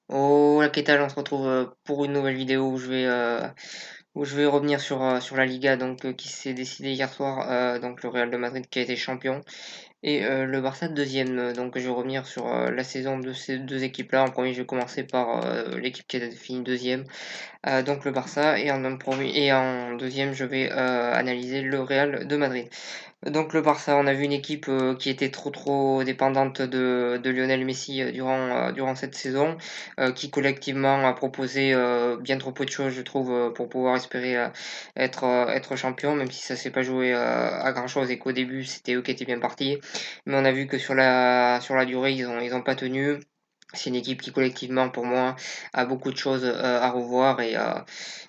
Oh la qu'est-ce on se retrouve pour une nouvelle vidéo où je vais revenir sur la Liga qui s'est décidé hier soir, donc le Real de Madrid qui a été champion et le Barça deuxième. Donc je vais revenir sur la saison de ces deux équipes-là. En premier, je vais commencer par l'équipe qui a fini deuxième, donc le Barça, et en deuxième, je vais analyser le Real de Madrid. Donc le Barça, on a vu une équipe qui était trop dépendante de Lionel Messi durant cette saison, qui collectivement a proposé bien trop peu de choses, je trouve, pour pouvoir espérer être champion, même si ça s'est pas joué à grand-chose et qu'au début c'était eux qui étaient bien partis. Mais on a vu que sur la durée, ils ont pas tenu. C'est une équipe qui collectivement, pour moi, a beaucoup de choses à revoir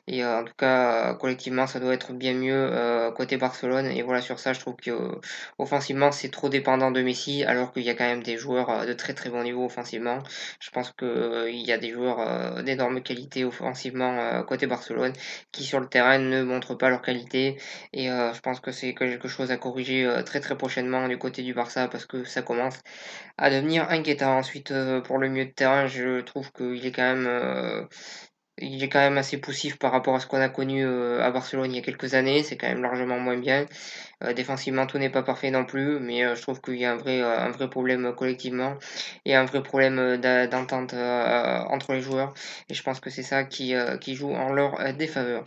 en tout cas, collectivement, ça doit être bien mieux côté Barcelone. Et voilà, sur ça, je trouve que offensivement, c'est trop dépendant de Messi, alors qu'il y a quand même des joueurs de très bon niveau offensivement. Je pense que il y a des joueurs d'énorme qualité offensivement côté Barcelone, qui sur le terrain ne montrent pas leur qualité. Et je pense que c'est quelque chose à corriger très prochainement du côté du Barça, parce que ça commence à devenir inquiétant. Ensuite, pour le milieu de terrain, je trouve il est quand même assez poussif par rapport à ce qu'on a connu à Barcelone il y a quelques années. C'est quand même largement moins bien. Défensivement, tout n'est pas parfait non plus, mais je trouve qu'il y a un vrai problème collectivement et un vrai problème d'entente entre les joueurs. Et je pense que c'est ça qui joue en leur défaveur.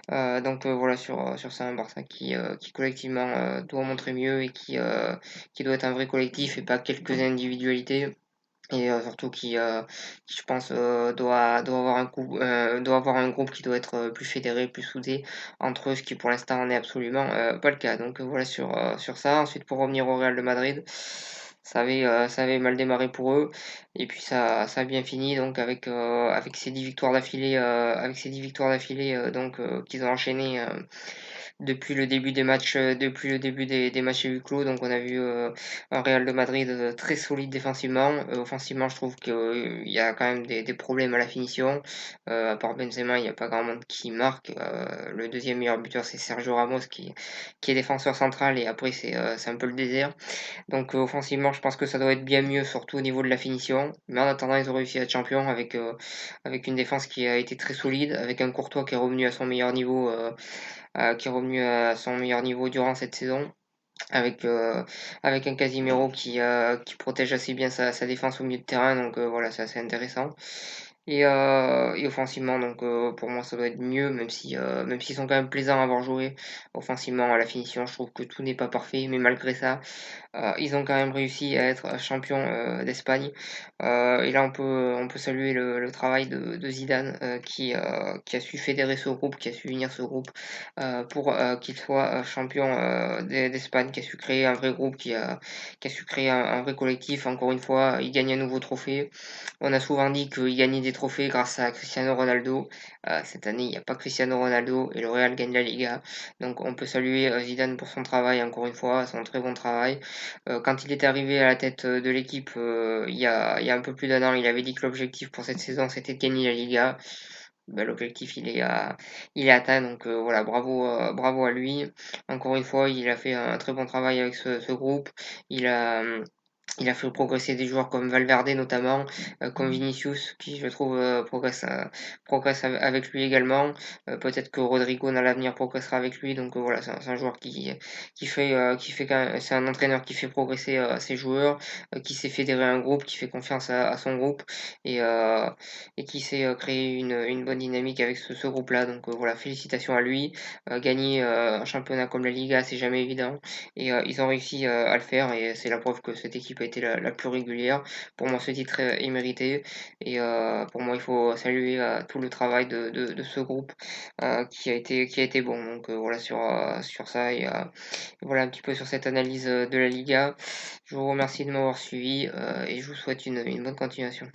Voilà, sur ça, un Barça qui collectivement doit montrer mieux et qui doit être un vrai collectif et pas quelques individualités. Et surtout qui je pense doit avoir un groupe qui doit être plus fédéré, plus soudé entre eux, ce qui pour l'instant n'est absolument pas le cas. Voilà sur ça. Ensuite, pour revenir au Real de Madrid, ça avait mal démarré pour eux et puis ça a bien fini avec ces 10 victoires d'affilée, qu'ils ont enchaînées depuis le début des matchs, depuis le début des matchs à huis clos. Donc on a vu un Real de Madrid très solide défensivement. Offensivement, je trouve qu'il y a quand même des problèmes à la finition. À part Benzema, il n'y a pas grand monde qui marque. Le deuxième meilleur buteur, c'est Sergio Ramos qui est défenseur central, et après c'est un peu le désert. Offensivement, je pense que ça doit être bien mieux, surtout au niveau de la finition. Mais en attendant, ils ont réussi à être champions avec une défense qui a été très solide, avec un Courtois qui est revenu à son meilleur niveau, durant cette saison, avec, euh, avec un Casimiro qui protège assez bien sa défense au milieu de terrain. Voilà, c'est assez intéressant. Et offensivement, pour moi, ça doit être mieux, même s'ils sont quand même plaisants à avoir joué. Offensivement, à la finition, je trouve que tout n'est pas parfait, mais malgré ça, ils ont quand même réussi à être champions d'Espagne. Et là, on peut saluer le travail de Zidane, qui a su fédérer ce groupe, qui a su unir ce groupe pour qu'il soit champion d'Espagne, qui a su créer un vrai groupe, qui a su créer un vrai collectif. Encore une fois, il gagne un nouveau trophée. On a souvent dit qu'il gagnait des trophées grâce à Cristiano Ronaldo. Cette année, il n'y a pas Cristiano Ronaldo et le Real gagne la Liga. Donc on peut saluer Zidane pour son travail, encore une fois, son très bon travail. Quand il est arrivé à la tête de l'équipe il y a un peu plus d'un an, il avait dit que l'objectif pour cette saison c'était de gagner la Liga. Ben, l'objectif il est atteint, voilà, bravo à lui. Encore une fois, il a fait un très bon travail avec ce groupe. Il a, il a fait progresser des joueurs comme Valverde notamment, comme Vinicius, qui je trouve progresse avec lui également. Peut-être que Rodrigo dans l'avenir progressera avec lui. Voilà, c'est un joueur qui fait c'est un entraîneur qui fait progresser ses joueurs, qui sait fédérer un groupe, qui fait confiance à son groupe et, euh, et qui sait créer une bonne dynamique avec ce groupe-là. Voilà, félicitations à lui. Gagner un championnat comme la Liga, c'est jamais évident. Et ils ont réussi à le faire, et c'est la preuve que cette équipe a été la plus régulière. Pour moi, ce titre est mérité, et pour moi, il faut saluer tout le travail de ce groupe qui a été bon. Voilà sur ça, voilà un petit peu sur cette analyse de la Liga. Je vous remercie de m'avoir suivi et je vous souhaite une bonne continuation.